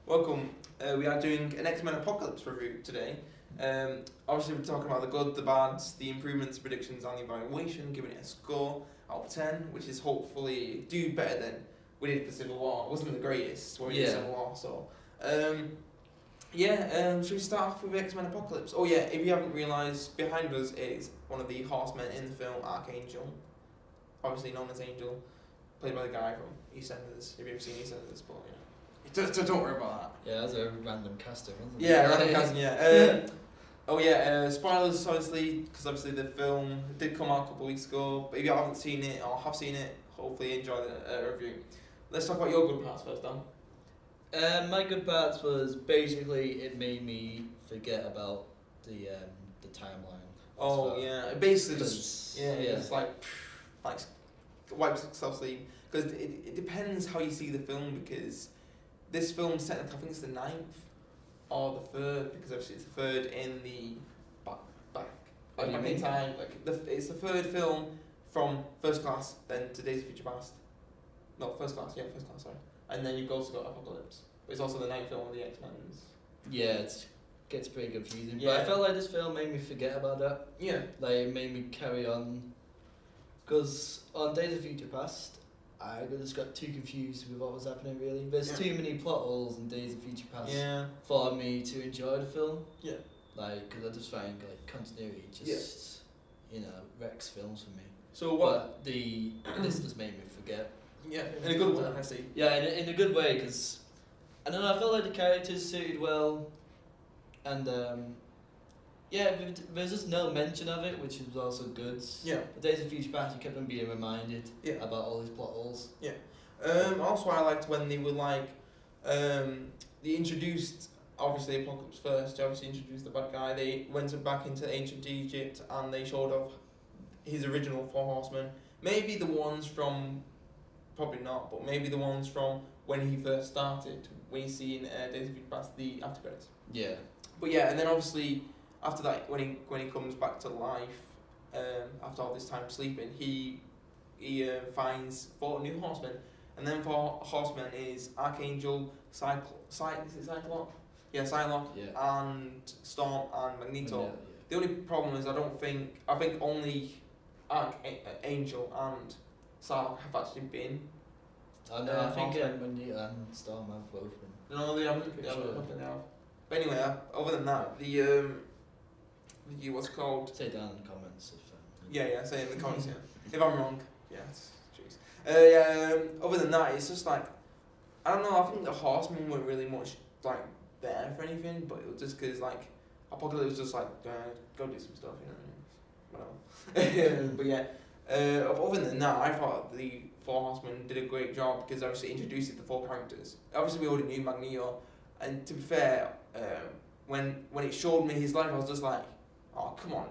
Welcome. We are doing an X-Men Apocalypse review today. Obviously, we're talking about the good, the bad, the improvements, predictions, and the evaluation, giving it a score out of 10, which is hopefully do better than we did for Civil War. It wasn't the greatest when we did Civil War, so. Should we start off with X-Men Apocalypse? Oh yeah, if you haven't realised, behind us is one of the horsemen in the film, Archangel. Obviously known as Angel, played by the guy from EastEnders. If you've ever seen EastEnders, but you know. Don't worry about that. Yeah, that's a random casting, wasn't it? Yeah, random casting, yeah. Spoilers, obviously, because obviously the film did come out a couple of weeks ago, but if you haven't seen it or have seen it, hopefully enjoy the review. Let's talk about your good parts first, Dan. My good parts was basically it made me forget about the timeline. Oh, yeah. Basically just, it's like wipes itself sleep. Because it depends how you see the film, because this film's technically, I think it's the 9th or the 3rd, because obviously it's the 3rd in the back in time. It's the 3rd film from First Class, then to Days of Future Past. No, First Class, sorry. And then you've also got Apocalypse. But it's also the 9th film of the X-Men's. Yeah, it gets pretty confusing. Yeah. But I felt like this film made me forget about that. Yeah. Like, it made me carry on. Because on Days of Future Past, I just got too confused with what was happening, really. There's too many plot holes in Days of Future Past for me to enjoy the film. Yeah. Like, because I just find, like, continuity just, wrecks films for me. So what? But this just made me forget. Yeah, in a good way, I see. Yeah, in a good way, because, I don't know, I felt like the characters suited well, and, there's just no mention of it, which was also good. Yeah. But Days of Future Past, you kept on being reminded about all these plot holes. Yeah. Also, I liked when they were they introduced, obviously, Apocalypse first, they obviously introduced the bad guy. They went back into ancient Egypt and they showed off his original 4 horsemen. Maybe the ones from, probably not, but maybe the ones from when he first started, when you see in Days of Future Past, the after credits. Yeah. But yeah, and then obviously, after that, when he comes back to life, after all this time sleeping, he finds 4 new horsemen, and then 4 horsemen is Archangel, Psylocke? Yeah, Psylocke, and Storm and Magneto. The only problem is I think only Archangel and Psylocke have actually been. I know, I think Magneto and Storm have both been. No, they haven't. I don't think they have. But anyway, other than that, what's called? Say down in the comments if. Say in the comments. If I'm wrong, jeez. Other than that, it's just like, I don't know. I think the horsemen weren't really much like there for anything, but it was just because like Apocalypse was just like go do some stuff, you know what I mean? But other than that, I thought the 4 horsemen did a great job because obviously introduced the 4 characters. Obviously, we already knew Magneto, and to be fair, when it showed me his life, I was just like, oh come on,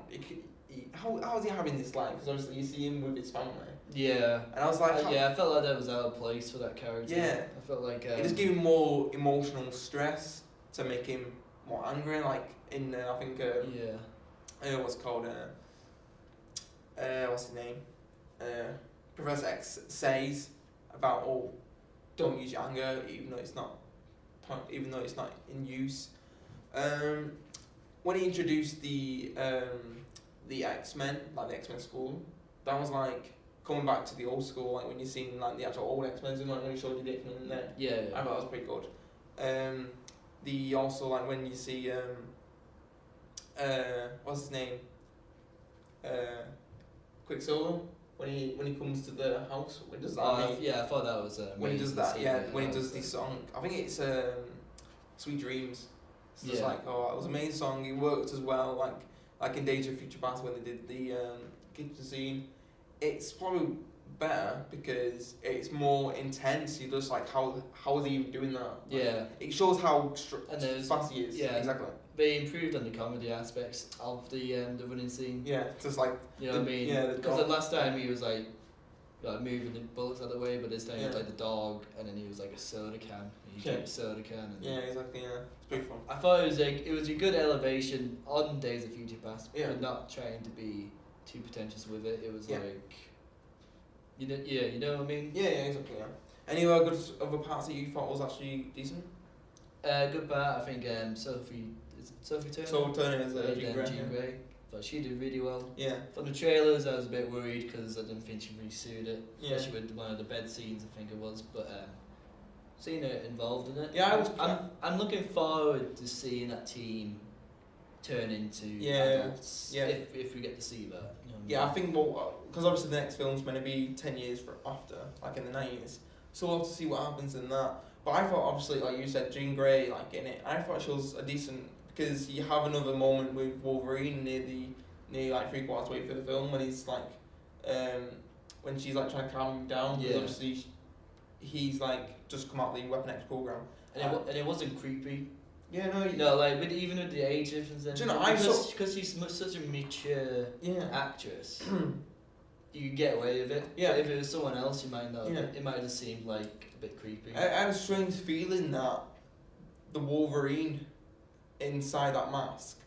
how is he having this life? Because obviously you see him with his family. Yeah. And I was like, I felt like that was out of place for that character. Yeah. I felt like it just gave him more emotional stress to make him more angry. Like in I think what's it called what's his name? Professor X says about don't use your anger even though it's not in use. When he introduced the X-Men, like the X-Men school, that was like coming back to the old school, like when you've seen like the actual old X-Men, and like when he showed you the X-Men in there. Yeah. I thought that was pretty good. The also like when you see what's his name? Quicksilver. When he comes to the house, when does that? I thought that was when he does that. When he does the song, I think it's Sweet Dreams. It's just like, it was an amazing song. It worked as well, like in Days of Future Past when they did the kitchen scene. It's probably better because it's more intense. You just like how is he even doing that? It shows how fast he is. Yeah, exactly. They improved on the comedy aspects of the running scene. Yeah, just like what I mean. Yeah, because the last time he was like moving the bullets out of the way, but this time he was like the dog, and then he was like a soda can. He kept a soda can. And exactly. Yeah, it's pretty fun. I thought it was a good elevation on Days of Future Past, but not trying to be too pretentious with it. It was like, you know what I mean? Yeah, exactly. Yeah. Any other parts that you thought was actually decent? Good part. I think Sophie Turner. So Turner is played, Jean Grey. Grey. But she did really well. Yeah. From the trailers, I was a bit worried because I didn't think she really suited it, Yeah. especially with one of the bed scenes. I think it was, but seeing her involved in it. Yeah, I was. I'm looking forward to seeing that team turn into adults. Yeah. If we get to see that. You know Yeah, I think because obviously the next film's going to be 10 years after, like in the 90s. So we'll have to see what happens in that. But I thought, obviously, like you said, Jean Grey, like in it, I thought she was a decent, because you have another moment with Wolverine near like 3/4 way through the film when he's like, when she's like trying to calm him down. Because obviously he's like just come out of the Weapon X program. And it wasn't creepy. Yeah, no, like even with the age difference, and do you know, because she's such a mature actress, you get away with it. Yeah. But if it was someone else, you might not. Yeah. It might have just seemed like a bit creepy. I had a strange feeling that the Wolverine inside that mask,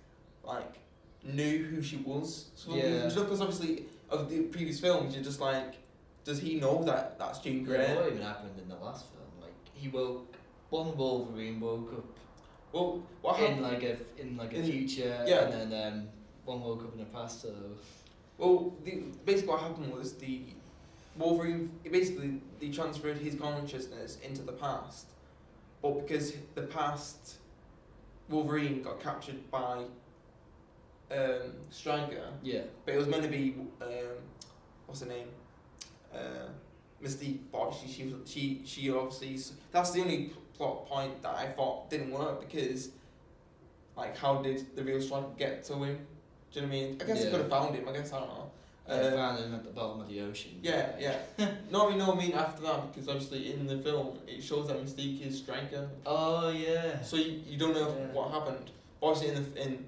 like, knew who she was. So because obviously of the previous films, you're just like, does he know that that's Jean Grey? Yeah, what even happened in the last film? Like one Wolverine woke up. Well, what happened in a future, yeah. and then one woke up in the past. So. Well, basically what happened was the Wolverine, basically they transferred his consciousness into the past, but because the past Wolverine got captured by Stryker, but it was meant to be what's her name, Mystique, but obviously she obviously, that's the only plot point that I thought didn't work, because like how did the real Stryker get to him? Do you know what I mean? I guess he could have found him. I guess I don't know. Found him at the bottom of the ocean. Yeah. No, I mean after that, because obviously in the film it shows that Mystique is Stryker. Oh yeah. So you don't know what happened. But obviously in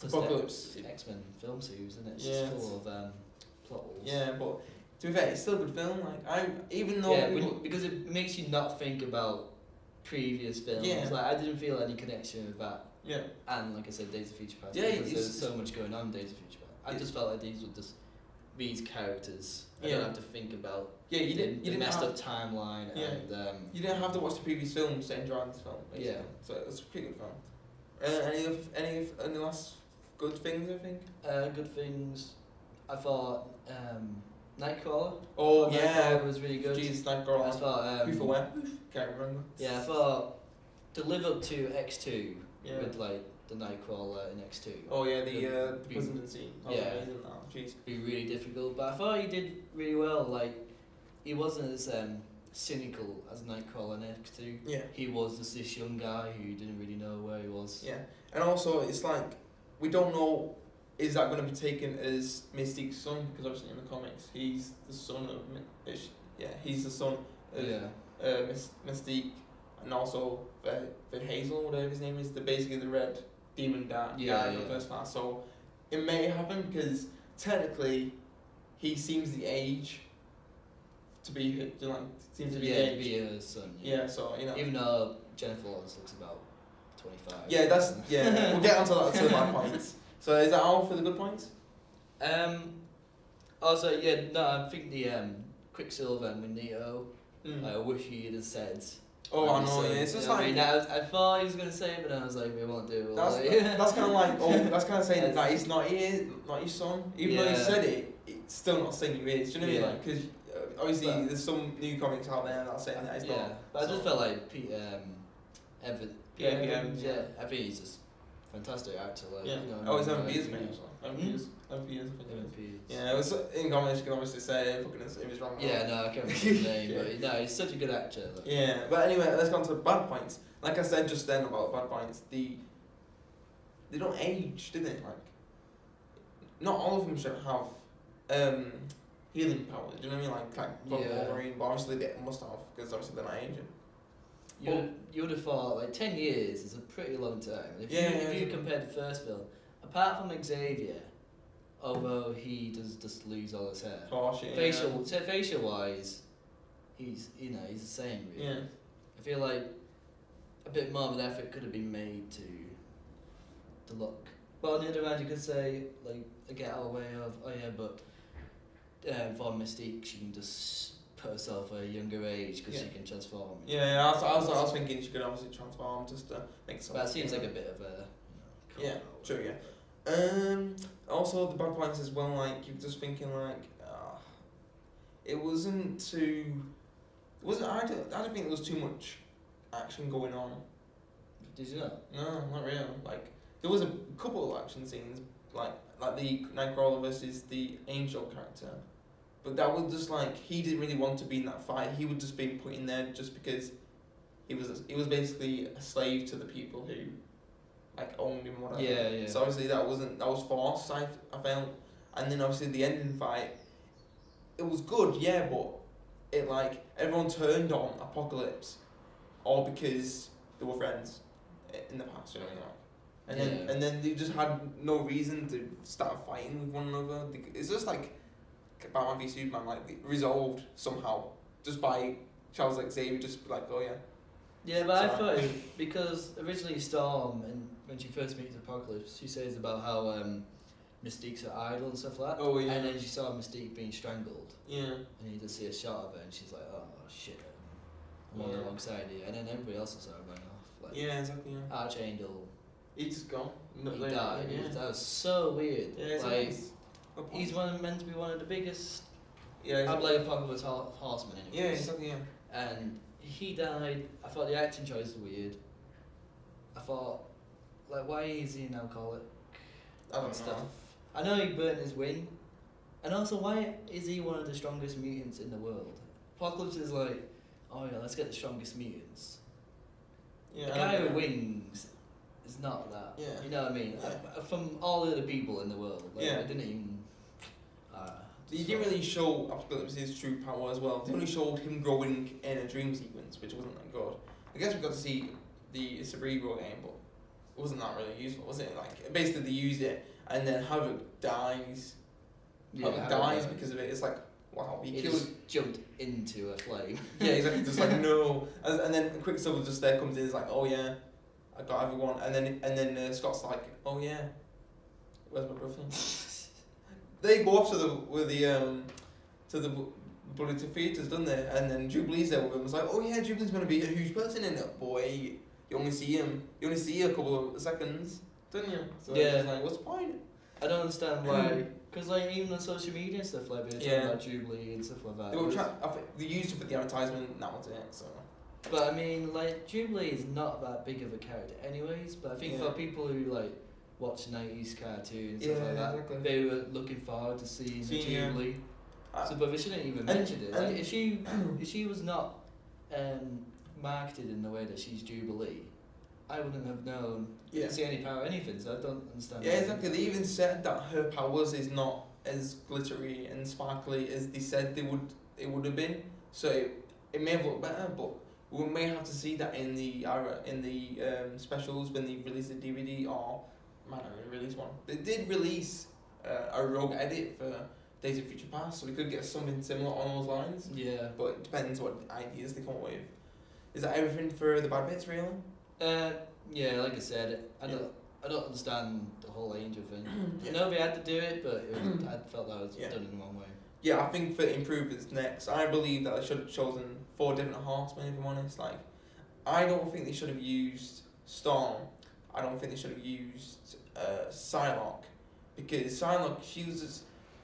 Apocalypse, X-Men film series, isn't it? It's just full of plot holes. Yeah, but to be fair, it's still a good film. Like even though because it makes you not think about previous films. Yeah. Like I didn't feel any connection with that. Yeah. And like I said, Days of Future Past. Yeah, because there's so much going on in Days of Future Past. I just felt like these were just these characters. I don't have to think about. Yeah, you didn't messed have up timeline. Yeah. And you didn't have to watch the previous films to enjoy this film. Basically. Yeah. So it's a pretty good film. Any last good things? I think. Good things. I thought Nightcrawler. Oh yeah, Nightcrawler was really good. Jeez, Nightcrawler. I thought. Who for where? Can't remember. Yeah, I thought to live up to X2 with like the Nightcrawler in X2. Oh yeah, the prison scene. Oh, yeah. Amazing. Oh, jeez. Be really difficult, but I thought he did really well. Like he wasn't as cynical as Nightcrawler in X2. Yeah. He was just this young guy who didn't really know where he was. Yeah, and also it's like we don't know, is that going to be taken as Mystique's son, because obviously in the comics he's the son of he's the son of Mystique, and also the Hazel, whatever his name is, basically the red demon guy from the first class. So it may happen, because technically he seems the age to be seems to be the age. To be his son. Yeah, so you know. Even though Jennifer Lawrence looks about 25. Yeah, we'll get onto that to the bad points. So is that all for the good points? Also, I think the Quicksilver and Magneto. I wish he had said. Oh, I know. Yeah, it's just like I thought he was gonna say it, but I was like, we won't do it. That's kind of like that's kind of saying that he's not your son, even though he said it. It's still not saying he is. Do you know what I mean? Because obviously there's some new comics out there that are saying that he's not. But I just felt like Pete Evans. Yeah, I think he's just a fantastic actor. Like, yeah. You know, Oh, he's MVP as well. MVP. Yeah, it was in comics. You can obviously say fucking it was wrong. Yeah, no, I can't remember his name, but no, he's such a good actor. Like. Yeah, but anyway, let's go on to bad points. Like I said just then about bad points, they don't age, do they? Like, not all of them should have healing powers. Do you know what I mean? Like Wolverine, but obviously they must have, because obviously they're not aging. You would have thought like 10 years is a pretty long time. If you compare the first film, apart from Xavier, although he does just lose all his hair, facial wise, he's the same really. Yeah. I feel like a bit more of an effort could have been made to the look. But on the other hand, you could say like get out of the way of but for Mystique, she can just put herself at a younger age because she can transform. Yeah, I was thinking she could obviously transform just to make herself. But it seems like a bit of a. True. Also the bad points as well. Like you're just thinking like, it wasn't too. I don't think there was too much action going on. Did you not? No, not really. Like there was a couple of action scenes, like the Nightcrawler versus the Angel character, but that was just like he didn't really want to be in that fight. He would just be put in there just because he was basically a slave to the people who like owned him, whatever. Yeah. So obviously that was forced. I felt, and then obviously the ending fight, it was good, yeah, but it like everyone turned on Apocalypse, all because they were friends in the past, you know, and then they just had no reason to start fighting with one another. It's just like Batman v Superman, like resolved somehow just by Charles Xavier, just like, oh yeah. Yeah, but I thought because originally Storm, and when she first meets Apocalypse, she says about how Mystique's her idol and stuff like that. Oh yeah. And then she saw Mystique being strangled. Yeah. And you just see a shot of her, and she's like, "Oh shit, I'm on the wrong side here." And then everybody else is going off. Like, yeah, exactly. Yeah. Archangel. He's just gone. He died. Yeah. That was so weird. Yeah, like he's meant to be one of the biggest. Yeah. I'm like Apocalypse horseman anyway. Yeah, exactly. Yeah. And he died. I thought the acting choice was weird. I thought, like, why is he an alcoholic? I don't know. I know he burnt his wing, and also why is he one of the strongest mutants in the world? Apocalypse is like, oh yeah, let's get the strongest mutants. Yeah. The guy with wings is not that. Yeah. You know what I mean? Yeah. From all the other people in the world, like, Yeah. they didn't even. They didn't really show Apocalypse's true power as well. They only showed him growing in a dream sequence, which wasn't that good. I guess we got to see the Cerebro game, but it wasn't that really useful, was it? Like basically they used it, and then Havoc dies. Havoc dies because of it. It's like, wow, he killed. Just jumped into a flame. Yeah, exactly. Just like no, and then Quicksilver just there comes in. It's like, oh yeah, I got everyone, and then Scott's like, oh yeah, where's my brother? They go off to the Bloody Theatres, don't they? And then Jubilee's there with him. It's like, oh yeah, Jubilee's gonna be a huge person in it. Boy, you only see a couple of seconds, don't you? So yeah. it's like, what's the point? I don't understand why. Because like even on social media and stuff like that, talking about Jubilee and stuff like that. I think they used it for the advertisement. That was it. So. But I mean, like Jubilee is not that big of a character, anyways. But I think for people who like watch 90s cartoons and stuff like that, exactly. they were looking forward to seeing the Jubilee. So, but they shouldn't even mention it. Like, if she was not marketed in the way that she's Jubilee, I wouldn't have known to see any power or anything. So I don't understand. Yeah, exactly. They even said that her powers is not as glittery and sparkly as they said it would have been. So it may have looked better, but we may have to see that in the specials when they release the DVD or might not even release one. They did release a rogue edit for Days of Future Past, so we could get something similar on those lines. Yeah. But it depends what ideas they come up with. Is that everything for the bad bits, really? Yeah, like I said, I don't understand the whole Angel thing. I know they had to do it, but I felt that was done in the wrong way. Yeah, I think for improvements next, I believe that they should have chosen 4 different horsemen, if I'm honest. Like, I don't think they should have used Storm. I don't think they should have used Psylocke, because Psylocke,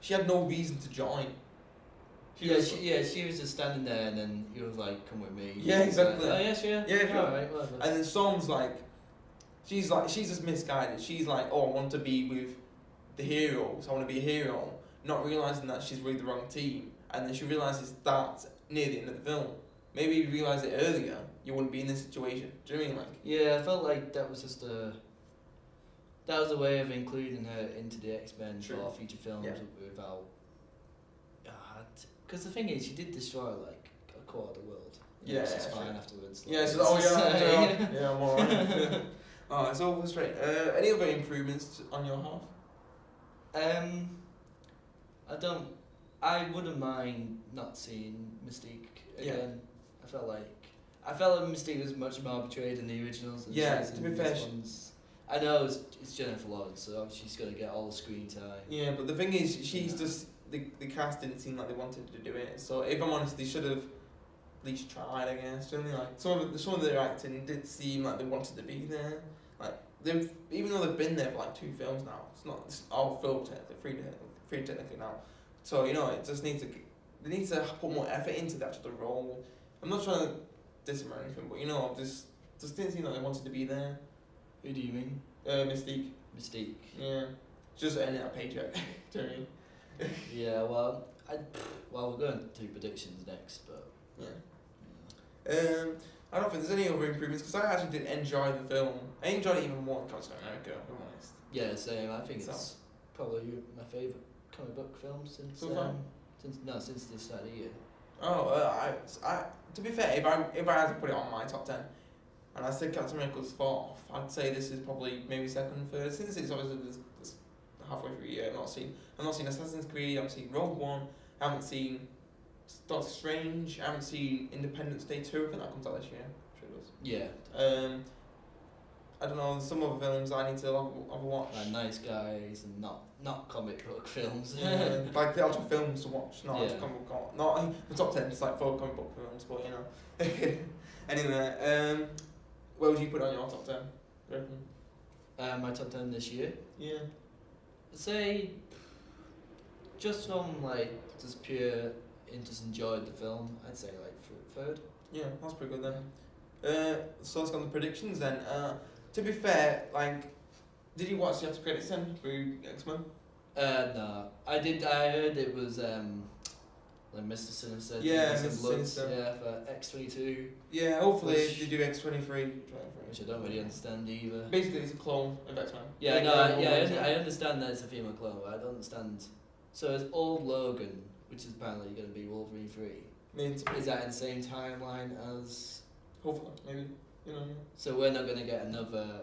she had no reason to join. She was just standing there, and then he was like, "Come with me." Yeah, exactly. Like, oh yes, yeah. Yeah, sure. Alright, whatever. And then Storm's like, she's just misguided. She's like, oh, I want to be with the heroes. I want to be a hero, not realizing that she's with the wrong team. And then she realizes that near the end of the film. Maybe if you realised it earlier, you wouldn't be in this situation. Do you know what I mean? Like, yeah, I felt like that was just that was a way of including her into the X-Men for future films without. Because the thing is, she did destroy like a quarter of the world. Yeah, she's fine afterwards. Like, yeah, so, yeah, I'm alright. Oh, it's all straight. Any other improvements on your half? I wouldn't mind not seeing Mystique again. I felt like Mystique was much more portrayed in the originals. Than to be fair, I know it's Jennifer Lawrence, so she's gonna get all the screen time. Yeah, but the thing is, she's just the cast didn't seem like they wanted to do it. So if I'm honest, they should have at least tried. I guess. Do you know what I mean? Like some of their acting did seem like they wanted to be there. Like they've even though they've been there for like 2 films now. It's all film technically, three technically now. So you know it just needs to. They need to put more effort into that the role. I'm not trying to diss them or anything, but you know, just didn't seem like they wanted to be there. Who do you mean? Mystique. Mystique. Yeah, just earning a paycheck. Do you know what I mean? Yeah, well, we're going to do predictions next, but yeah. I don't think there's any other improvements because I actually did enjoy the film. I enjoyed it even more than Captain America. If I'm honest. Yeah, same. I think So. it's probably my favourite comic book film since So far? since the start of the year. Oh, I to be fair, if I had to put it on my top 10, and I said Captain America's 4th, I'd say this is probably maybe 2nd, 3rd. Since it's obviously this halfway through the year, I've not seen Assassin's Creed, I haven't seen Rogue One, I haven't seen Doctor Strange, I haven't seen Independence Day 2. I think that comes out this year. I'm sure it does. Yeah. I don't know, some other films I need to have a watch. Like Nice Guys and not comic book films. Yeah, like the actual films to watch, not Yeah. comic book. Not the top 10, it's like 4 comic book films, but you know. Anyway, where would you put on your top 10? You reckon? My top 10 this year. Yeah. I'd say, just from like just pure just enjoyed the film, I'd say like third. Yeah, that's pretty good then. So let's go on the predictions then. To be fair, like, did you watch the after credits then for X-Men? No, I did. I heard it was like Mr. Sinister. Yeah, doing some Mr. looks, Sinister. Yeah, for X-22, Yeah, hopefully Which- they do X-23. which I don't really understand either. Basically, it's a clone of X-Men. Yeah, Like, no, Wolverine's I understand that it's a female clone, but I don't understand. So it's old Logan, which is apparently going to be Wolverine 3. meant to be. Is that in the same timeline as? Hopefully, maybe. You know. So we're not going to get another.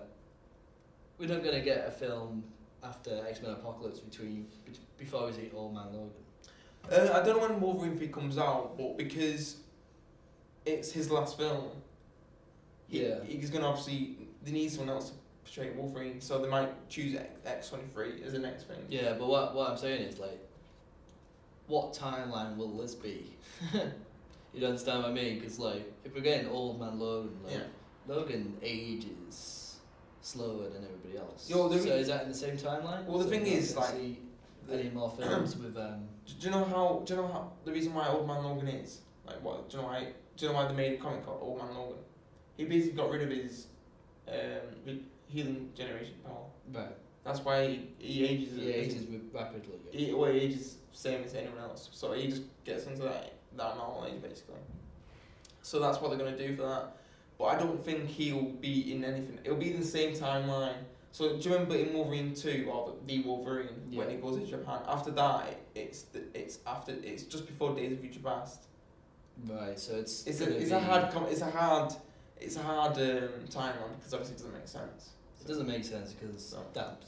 We're not going to get a film after X-Men Apocalypse before we see Old Man Logan. I don't know when Wolverine 3 comes out, but because it's his last film, he's gonna obviously they need someone else to portray Wolverine, so they might choose X-23 as the next thing. Yeah, but what I'm saying is like, what timeline will this be? You don't understand what I mean? Because like, if we're getting Old Man Logan, like, Yeah. Logan ages slower than everybody else. Yo, so is that in the same timeline? Well, the So thing we're not is, gonna like, see any more films with Do you know how the reason why Old Man Logan is like what? Do you know why they made a comic called Old Man Logan? He basically got rid of his healing generation power. right. That's why he ages. He ages rapidly. Yeah. He ages same as anyone else. So he just gets into that normal age basically. So that's what they're gonna do for that. But I don't think he'll be in anything. It'll be in the same timeline. So do you remember in Wolverine 2 or the Wolverine when he goes to Japan? After that, it's just before Days of Future Past. Right. So it's a hard timeline because obviously it doesn't make sense. It doesn't make sense because So. that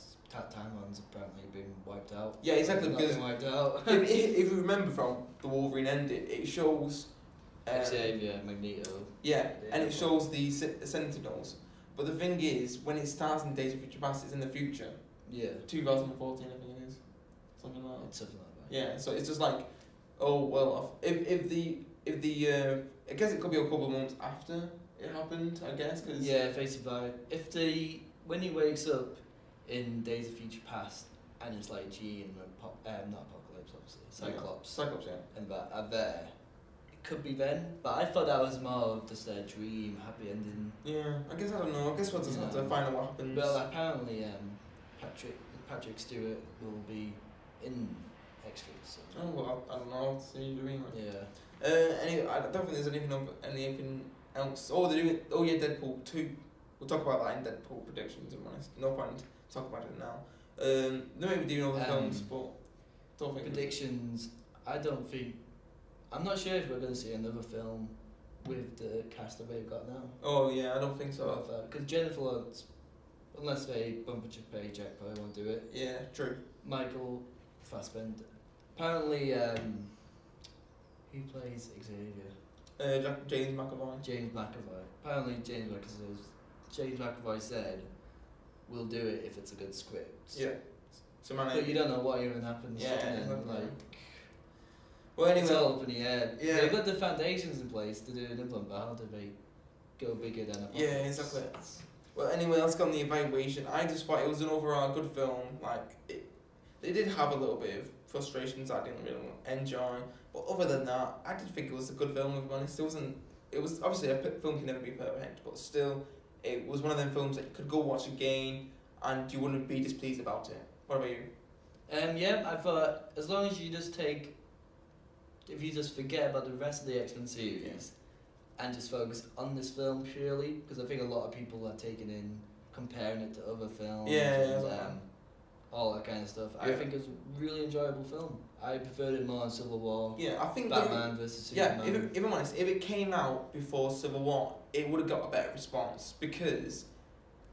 timeline's apparently been wiped out. Yeah, exactly, Not because been wiped out. if you remember from the Wolverine ending, it shows. Xavier, Magneto. Yeah, and it shows the Sentinels. But the thing is, when it starts in Days of Future Past, it's in the future. Yeah. 2014, I think it is. Something like that. It's something like that. Yeah, so it's just like, oh well, if the I guess it could be a couple of months after it happened, I guess. Cause Yeah, basically, when he wakes up in Days of Future Past and it's like Jean and not Apocalypse, obviously, Cyclops, Cyclops, yeah. and that are there. It could be then, but I thought that was more of just a dream, happy ending. Yeah, I guess I don't know. I guess we'll just have to find out what happens. Well, apparently, Patrick Stewart will be in X-Men. So. Oh well, I don't know. I'll see. Doing that. Yeah. Anyway, I don't think there's anything else. Oh, they're doing. Oh yeah, Deadpool 2. We'll talk about that in Deadpool predictions. I'm honest. No point talk about it now. They may be doing other films, but don't think predictions. I'm not sure if we're going to see another film with the cast that we've got now. Oh yeah, I don't think so. Because Jennifer Lawrence, unless they bump a paycheck, probably won't do it. Yeah, true. Michael Fassbender. Apparently, who plays Xavier? James McAvoy. James McAvoy. Apparently, James McAvoy said, "We'll do it if it's a good script." Yeah. So man, But you don't know what even happens. Yeah, and then, exactly. like, well, anyway, it's all up in the air. Yeah. They've got the foundations in place to do an implant, but how do they go bigger than a Yeah, exactly. Well, anyway, let's go on the evaluation. I just thought it was an overall good film. Like, it did have a little bit of frustrations I didn't really enjoy, but other than that, I did think it was a good film. If I'm honest, it was obviously a film can never be perfect, but still, it was one of them films that you could go watch again and you wouldn't be displeased about it. What about you? Yeah, I thought as long as you just if you just forget about the rest of the X-Men series and just focus on this film purely, because I think a lot of people are taking in comparing it to other films and all that kind of stuff. I think it was a really enjoyable film. I preferred it more than Civil War. Yeah, I think Batman versus Superman. if I'm honest, if it came out before Civil War, it would have got a better response because,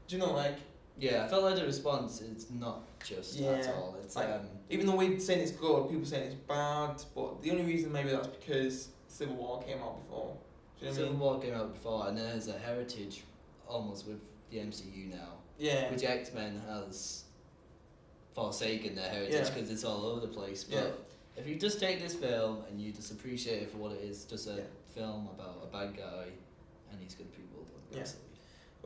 do you know, like. Yeah, I felt like the response is not just at all. It's like, even though we're saying it's good, people saying it's bad, but the only reason maybe that's because Civil War came out before. Do you know what I mean? Civil War came out before, and there's a heritage almost with the MCU now. Yeah. Which X-Men has forsaken their heritage because it's all over the place. But if you just take this film and you just appreciate it for what it is, just a film about a bad guy and he's good people.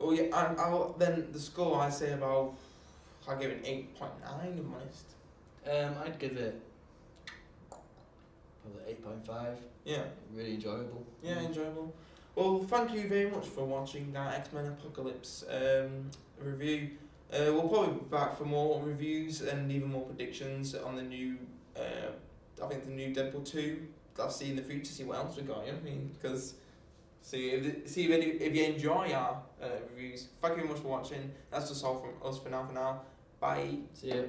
Oh yeah, and then the score I say about, I give it 8.9 if I'm honest. I'd give it probably 8.5. Yeah. Really enjoyable. Yeah, enjoyable. Well, thank you very much for watching that X-Men Apocalypse review. We'll probably be back for more reviews and even more predictions on the new, I think the new Deadpool 2. I'll see in the future, see what else we got, you know what I mean? Because... See if you enjoy our reviews. Thank you very much for watching. That's just all from us for now. Bye. See ya.